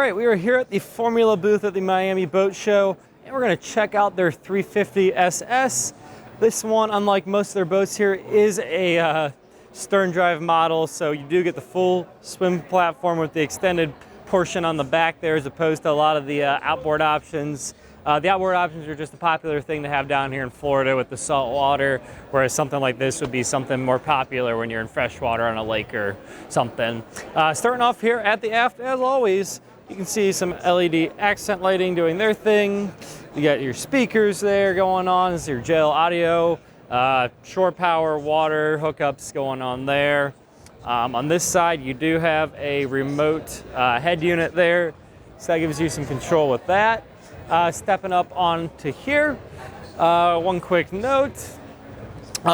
right, we are here at the Formula booth at the Miami Boat Show, and we're going to check out their 350 SS. This one, unlike most of their boats here, is a stern drive model, so you do get the full swim platform with the extended portion on the back there, as opposed to a lot of the outboard options. The outboard options are just a popular thing to have down here in Florida with the salt water, whereas something like this would be something more popular when you're in freshwater on a lake or something. Starting off here at the aft, as always, you can see some LED accent lighting doing their thing. You got your speakers there going on. This is your JL audio, shore power, water hookups going on there. On this side, you do have a remote head unit there, so that gives you some control with that. Stepping up onto here, one quick note,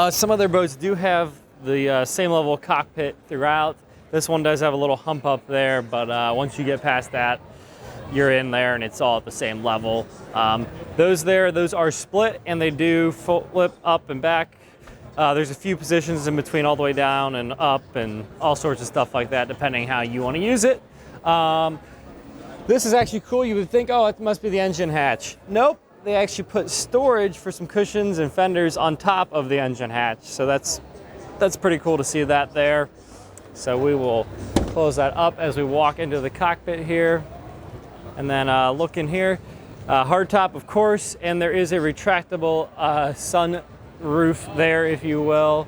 some of their boats do have the same level of cockpit throughout. This one does have a little hump up there, but once you get past that, you're in there and it's all at the same level. Those are split, and they do flip up and back. There's a few positions in between, all the way down and up, and all sorts of stuff like that, depending how you want to use it. This is actually cool. You would think, oh, it must be the engine hatch. Nope, they actually put storage for some cushions and fenders on top of the engine hatch. So that's pretty cool to see that there. So we will close that up as we walk into the cockpit here. And then look in here, hardtop, of course, and there is a retractable sunroof there, if you will.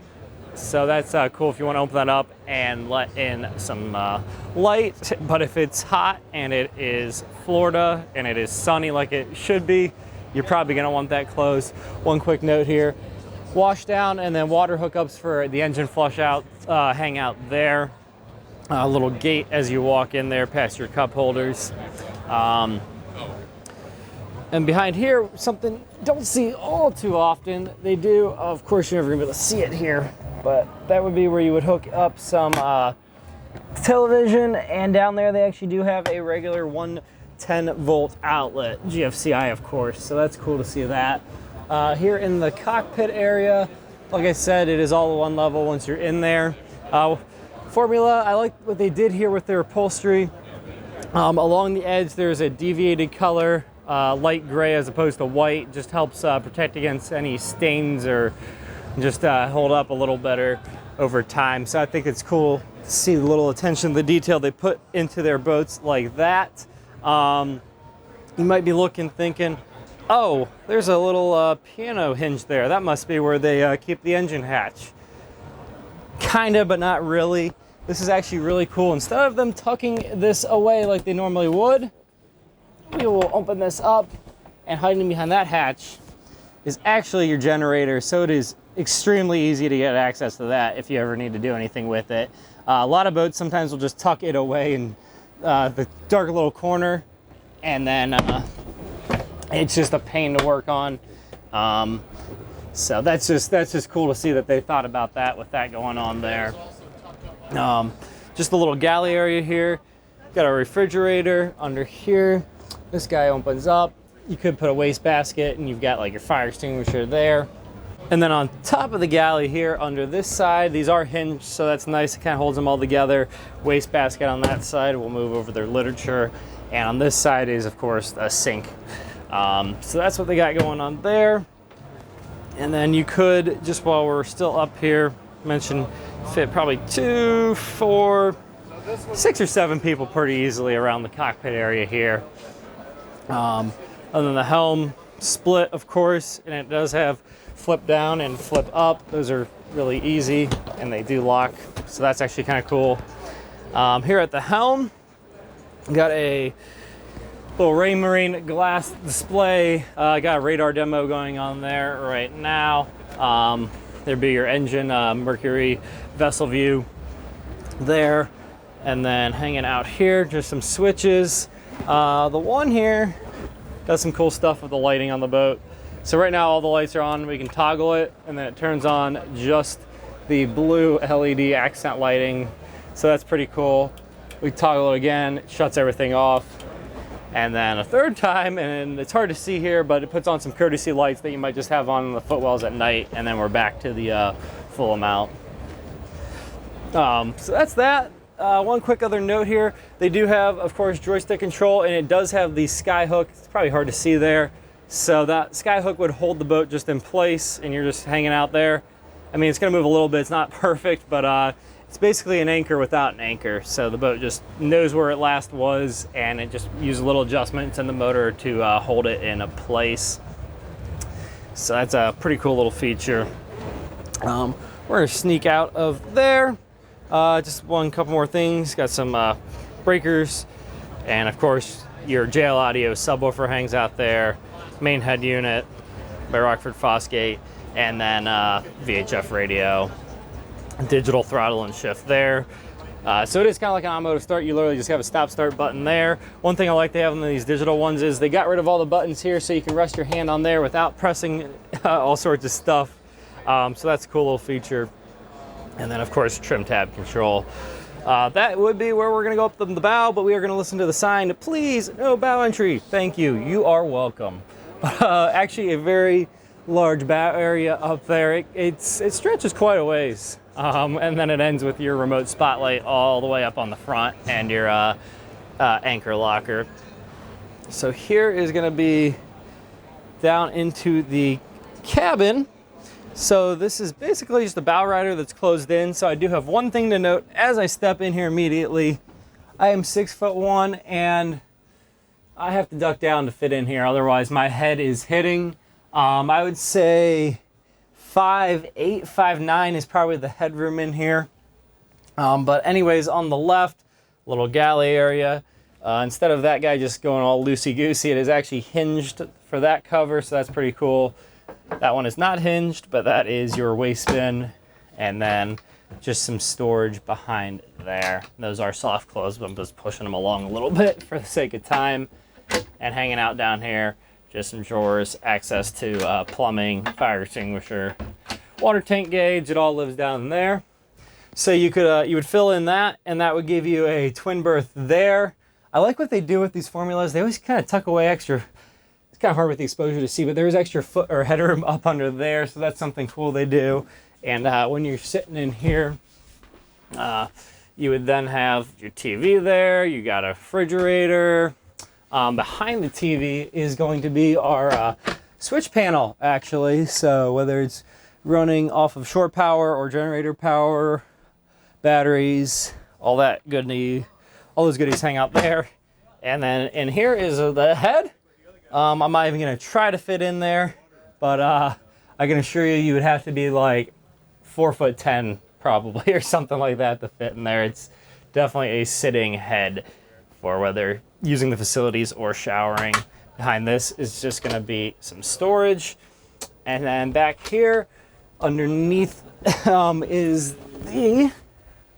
So that's cool if you want to open that up and let in some light. But if it's hot and it is Florida and it is sunny like it should be, you're probably going to want that closed. One quick note here, wash down and then water hookups for the engine flush out, hang out there. A little gate as you walk in there past your cup holders. And behind here, something you don't see all too often. They do, of course, you're never gonna be able to see it here, but that would be where you would hook up some television, and down there they actually do have a regular 110 volt outlet, GFCI, of course, so that's cool to see that. Here in the cockpit area, like I said, it is all one level once you're in there. Formula, I like what they did here with their upholstery. Along the edge, there's a deviated color, light gray as opposed to white. Just helps protect against any stains, or just hold up a little better over time. So I think it's cool to see the little attention to the detail they put into their boats like that. You might be looking, thinking, oh, there's a little piano hinge there. That must be where they keep the engine hatch. Kinda, but not really. This is actually really cool. Instead of them tucking this away like they normally would, we will open this up, and hiding behind that hatch is actually your generator. So it is extremely easy to get access to that if you ever need to do anything with it. A lot of boats sometimes will just tuck it away in the dark little corner, and then it's just a pain to work on. So that's just cool to see that they thought about that with that going on there. Just a little galley area here. Got a refrigerator under here. This guy opens up. You could put a wastebasket, and you've got like your fire extinguisher there. And then on top of the galley here under this side, these are hinged, so that's nice. It kind of holds them all together. Wastebasket on that side. We'll move over their literature. And on this side is, of course, a sink. So that's what they got going on there. And then you could, just while we're still up here, mention fit probably 2, 4, 6 or 7 people pretty easily around the cockpit area here. Other than the helm split, of course, and it does have flip down and flip up. Those are really easy, and they do lock, so that's actually kind of cool. Here at the helm, got a little Raymarine glass display. Got a radar demo going on there right now. There'd be your engine, Mercury vessel view there. And then hanging out here, just some switches. The one here does some cool stuff with the lighting on the boat. So right now all the lights are on. We can toggle it, and then it turns on just the blue LED accent lighting. So that's pretty cool. We toggle it again, it shuts everything off. And then a third time, and it's hard to see here, but it puts on some courtesy lights that you might just have on the footwells at night, and then we're back to the full amount. So that's that. one quick other note here. They do have, of course, joystick control, and it does have the sky hook. It's probably hard to see there. So that sky hook would hold the boat just in place, and you're just hanging out there. I mean, it's going to move a little bit. It's not perfect, but it's basically an anchor without an anchor. So the boat just knows where it last was, and it just uses little adjustments in the motor to hold it in a place. So that's a pretty cool little feature. We're going to sneak out of there. Just couple more things. Got some breakers, and of course your JL Audio subwoofer hangs out there. Main head unit by Rockford Fosgate, and then VHF radio, digital throttle and shift there. So it is kind of like an automotive start. You literally just have a stop start button there. One thing I like to have on these digital ones is they got rid of all the buttons here, so you can rest your hand on there without pressing all sorts of stuff. So that's a cool little feature. And then of course trim tab control. That would be where we're going to go up the bow, but we are going to listen to the sign. Please, no bow entry. Thank you. You are welcome. Actually, a very large bow area up there. It stretches quite a ways. And then it ends with your remote spotlight all the way up on the front and your anchor locker. So here is going to be down into the cabin. So this is basically just a bow rider that's closed in. So I do have one thing to note as I step in here immediately. I am 6'1", and I have to duck down to fit in here. Otherwise my head is hitting. I would say 5'8", 5'9" is probably the headroom in here. But anyways, on the left, little galley area. Instead of that guy just going all loosey-goosey, it is actually hinged for that cover, so that's pretty cool. That one is not hinged, but that is your waist bin, and then just some storage behind there. Those are soft close, but I'm just pushing them along a little bit for the sake of time. And hanging out down here, just some drawers, access to plumbing, fire extinguisher, water tank gauge. It all lives down there. So you would fill in that, and that would give you a twin berth there. I like what they do with these formulas. They always kind of tuck away extra. It's kind of hard with the exposure to see, but there's extra foot or headroom up under there, so that's something cool they do. And when you're sitting in here, you would then have your TV there. You got a refrigerator. Behind the TV is going to be our switch panel, actually. So whether it's running off of shore power or generator power, batteries, all that goodness, all those goodies hang out there. And then in here is the head. I'm not even going to try to fit in there, but I can assure you, you would have to be like 4'10" probably, or something like that to fit in there. It's definitely a sitting head for whether using the facilities or showering. Behind this is just going to be some storage. And then back here underneath is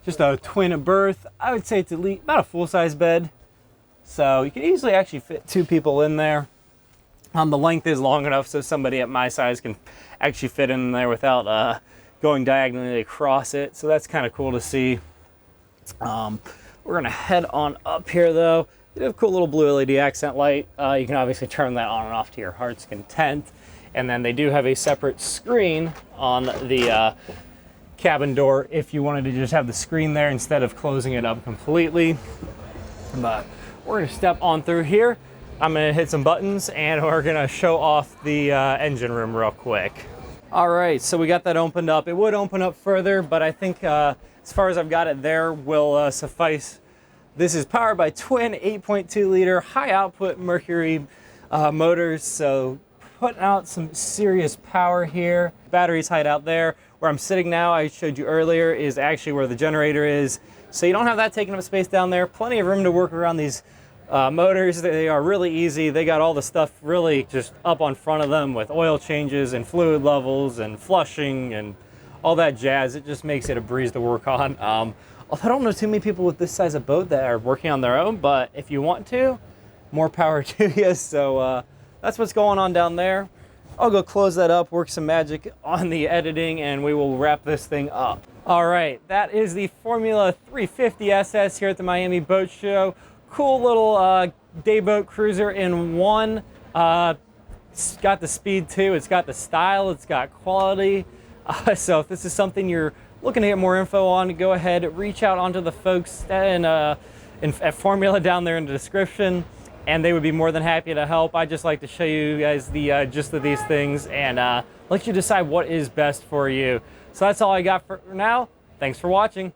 just a twin berth. I would say it's at least about a full-size bed. So you can easily actually fit two people in there. The length is long enough so somebody at my size can actually fit in there without going diagonally across it. So that's kind of cool to see. We're going to head on up here though. You have a cool little blue LED accent light. You can obviously turn that on and off to your heart's content. And then they do have a separate screen on the cabin door if you wanted to just have the screen there instead of closing it up completely. But we're going to step on through here. I'm going to hit some buttons and we're going to show off the engine room real quick. All right, so we got that opened up. It would open up further, but I think as far as I've got it there will suffice. This is powered by twin 8.2 liter high output Mercury motors, so putting out some serious power here. Batteries hide out there. Where I'm sitting now, I showed you earlier, is actually where the generator is. So you don't have that taking up space down there. Plenty of room to work around these motors. They are really easy. They got all the stuff really just up on front of them with oil changes and fluid levels and flushing and all that jazz. It just makes it a breeze to work on. I don't know too many people with this size of boat that are working on their own, but if you want to, more power to you. So that's what's going on down there. I'll go close that up, work some magic on the editing, and we will wrap this thing up. All right, that is the Formula 350 SS here at the Miami Boat Show. Cool little day boat cruiser in one. It's got the speed too, it's got the style, it's got quality. So if this is something you're looking to get more info on, go ahead, reach out onto the folks at Formula down there in the description, and they would be more than happy to help. I just like to show you guys the gist of these things and let you decide what is best for you. So that's all I got for now. Thanks for watching.